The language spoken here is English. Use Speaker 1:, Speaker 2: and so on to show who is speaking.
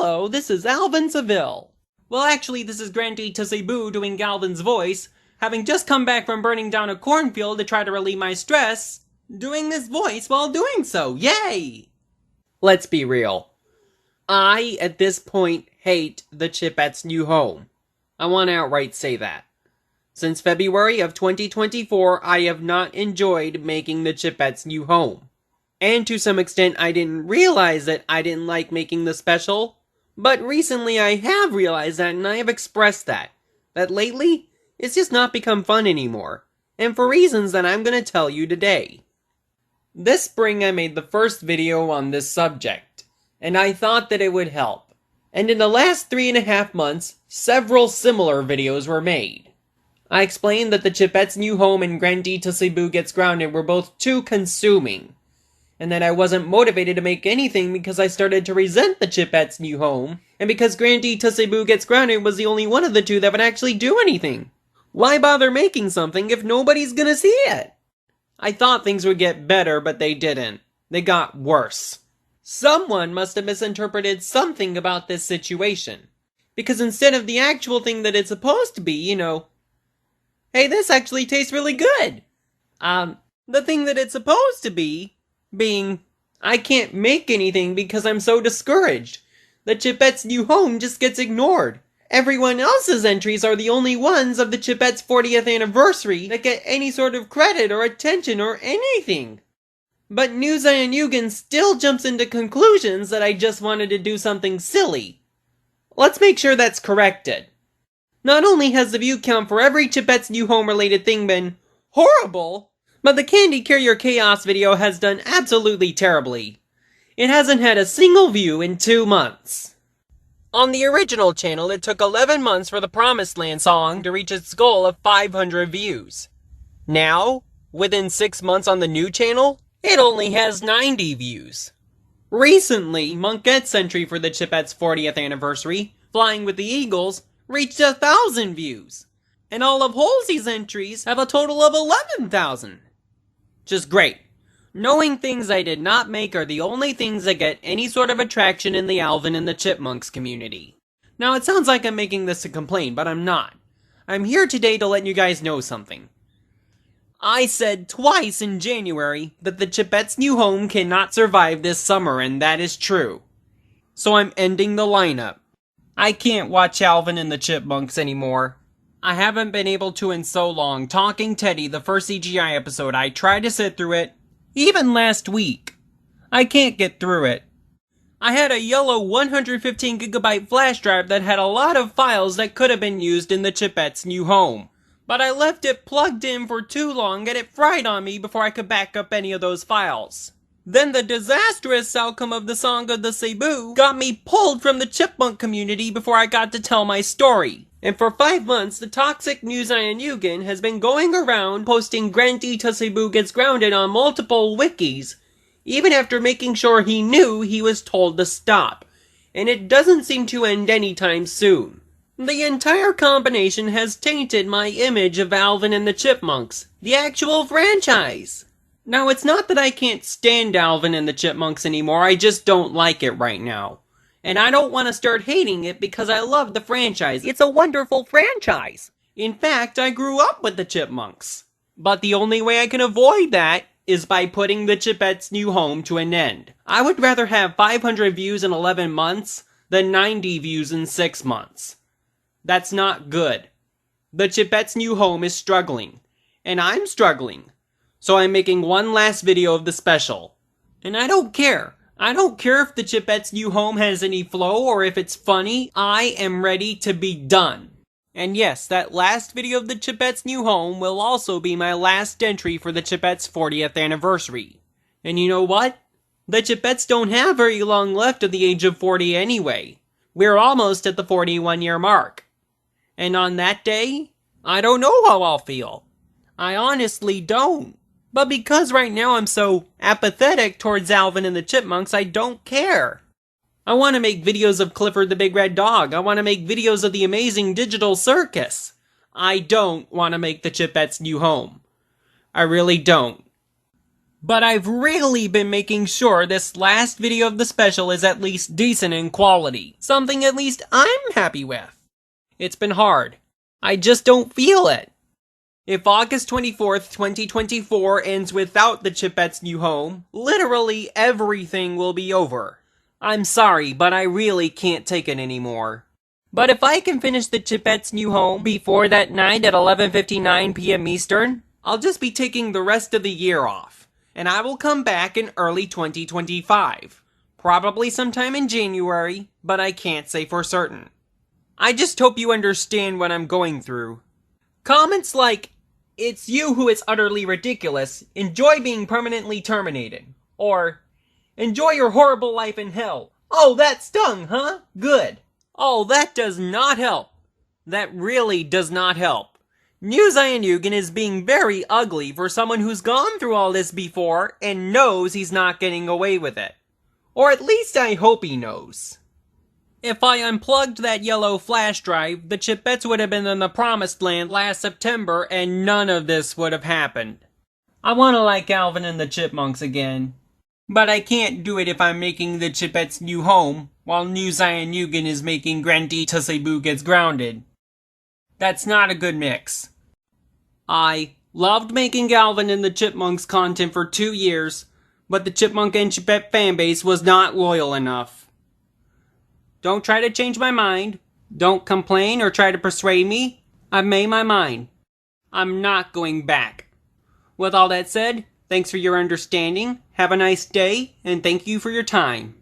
Speaker 1: Hello, this is Alvin Seville. Well, actually, this is Grandee Tussiboo doing Alvin's voice, having just come back from burning down a cornfield to try to relieve my stress, doing this voice while doing so. Yay! Let's be real. I, at this point, hate the Chipettes' new home. I want to outright say that. Since February of 2024, I have not enjoyed making the Chipettes' new home. And to some extent, I didn't realize that I didn't like making the special. But recently I have realized that, and I have expressed that lately, it's just not become fun anymore. And for reasons that I'm going to tell you today. This spring I made the first video on this subject, and I thought that it would help. And in the last 3.5 months, several similar videos were made. I explained that the Chipettes' new home and Grandee Tussiboo Gets Grounded were both too consuming, and that I wasn't motivated to make anything because I started to resent the Chipettes' new home, and because Grandee Tussiboo Gets Grounded was the only one of the two that would actually do anything. Why bother making something if nobody's gonna see it? I thought things would get better, but they didn't. They got worse. Someone must have misinterpreted something about this situation. Because instead of the actual thing that it's supposed to be, hey, this actually tastes really good. The thing that it's supposed to be, being, I can't make anything because I'm so discouraged. The Chipettes' new home just gets ignored. Everyone else's entries are the only ones of the Chipettes' 40th anniversary that get any sort of credit or attention or anything. But Newsayanyugan still jumps into conclusions that I just wanted to do something silly. Let's make sure that's corrected. Not only has the view count for every Chipettes' new home related thing been horrible, but the Candy Carrier Chaos video has done absolutely terribly. It hasn't had a single view in 2 months. On the original channel, it took 11 months for the Promised Land song to reach its goal of 500 views. Now, within 6 months on the new channel, it only has 90 views. Recently, Monkette's entry for the Chipettes' 40th anniversary, Flying with the Eagles, reached 1,000 views. And all of Halsey's entries have a total of 11,000. Just great. Knowing things I did not make are the only things that get any sort of attraction in the Alvin and the Chipmunks community. Now it sounds like I'm making this a complaint, but I'm not. I'm here today to let you guys know something. I said twice in January that the Chipettes' new home cannot survive this summer, and that is true. So I'm ending the lineup. I can't watch Alvin and the Chipmunks anymore. I haven't been able to in so long. Talking Teddy, the first CGI episode, I tried to sit through it. Even last week. I can't get through it. I had a yellow 115GB flash drive that had a lot of files that could have been used in the Chipettes' new home. But I left it plugged in for too long and it fried on me before I could back up any of those files. Then the disastrous outcome of the Song of the Cebu got me pulled from the Chipmunk community before I got to tell my story. And for 5 months, the toxic Newsayanyugan has been going around posting Grandee Tussiboo Gets Grounded on multiple wikis, even after making sure he knew he was told to stop. And it doesn't seem to end anytime soon. The entire combination has tainted my image of Alvin and the Chipmunks, the actual franchise. Now, it's not that I can't stand Alvin and the Chipmunks anymore, I just don't like it right now. And I don't want to start hating it because I love the franchise. It's a wonderful franchise. In fact, I grew up with the Chipmunks. But the only way I can avoid that is by putting the Chipettes' new home to an end. I would rather have 500 views in 11 months than 90 views in 6 months. That's not good. The Chipettes' new home is struggling. And I'm struggling. So I'm making one last video of the special. And I don't care. I don't care if the Chipettes' new home has any flow or if it's funny. I am ready to be done. And yes, that last video of the Chipettes' new home will also be my last entry for the Chipettes' 40th anniversary. And you know what? The Chipettes don't have very long left at the age of 40 anyway. We're almost at the 41-year mark. And on that day, I don't know how I'll feel. I honestly don't. But because right now I'm so apathetic towards Alvin and the Chipmunks, I don't care. I want to make videos of Clifford the Big Red Dog. I want to make videos of the Amazing Digital Circus. I don't want to make the Chipettes' new home. I really don't. But I've really been making sure this last video of the special is at least decent in quality. Something at least I'm happy with. It's been hard. I just don't feel it. If August 24th, 2024 ends without the Chipettes' new home, literally everything will be over. I'm sorry, but I really can't take it anymore. But if I can finish the Chipettes' new home before that night at 11:59 p.m. Eastern, I'll just be taking the rest of the year off, and I will come back in early 2025. Probably sometime in January, but I can't say for certain. I just hope you understand what I'm going through. Comments like, "It's you who is utterly ridiculous, enjoy being permanently terminated," or, "Enjoy your horrible life in hell. Oh, that stung, huh? Good." Oh, that does not help. That really does not help. Newsayanyugin is being very ugly for someone who's gone through all this before and knows he's not getting away with it. Or at least I hope he knows. If I unplugged that yellow flash drive, the Chipettes would have been in the promised land last September and none of this would have happened. I want to like Alvin and the Chipmunks again. But I can't do it if I'm making the Chipettes' new home, while Newsayanyugin is making Grandita Cebu Gets Grounded. That's not a good mix. I loved making Alvin and the Chipmunks content for 2 years, but the Chipmunk and Chipette fanbase was not loyal enough. Don't try to change my mind. Don't complain or try to persuade me. I've made my mind. I'm not going back. With all that said, thanks for your understanding, have a nice day, and thank you for your time.